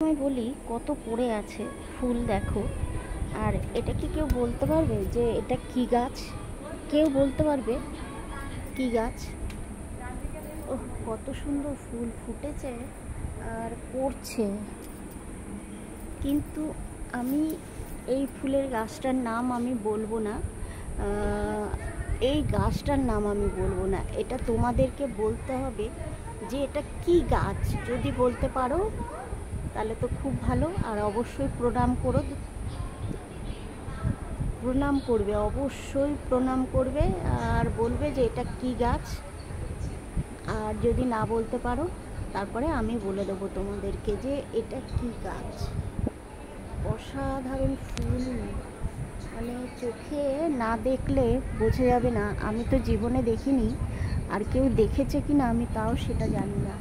সময় বলি কত পড়ে আছে ফুল দেখো। আর এটা কি কেউ বলতে পারবে যে এটা কি গাছ? কেউ বলতে পারবে কি গাছ? ওহ, কত সুন্দর ফুল ফুটেছে আর পড়ছে, কিন্তু আমি এই ফুলের গাছটার নাম আমি বলবো না। এই গাছটার নাম আমি বলবো না, এটা তোমাদেরকে বলতে হবে যে এটা কি গাছ। যদি বলতে পারো তাহলে তো খুব ভালো, আর অবশ্যই প্রণাম করো, প্রণাম করবে, অবশ্যই প্রণাম করবে আর বলবে যে এটা কি গাছ। আর যদি না বলতে পারো তারপরে আমি বলে দেবো তোমাদেরকে যে এটা কি গাছ। অসাধারণ ফুল, মানে চোখে না দেখলে বোঝা যাবে না। আমি তো জীবনে দেখিনি, আর কেউ দেখেছে কি না আমি তাও সেটা জানি না।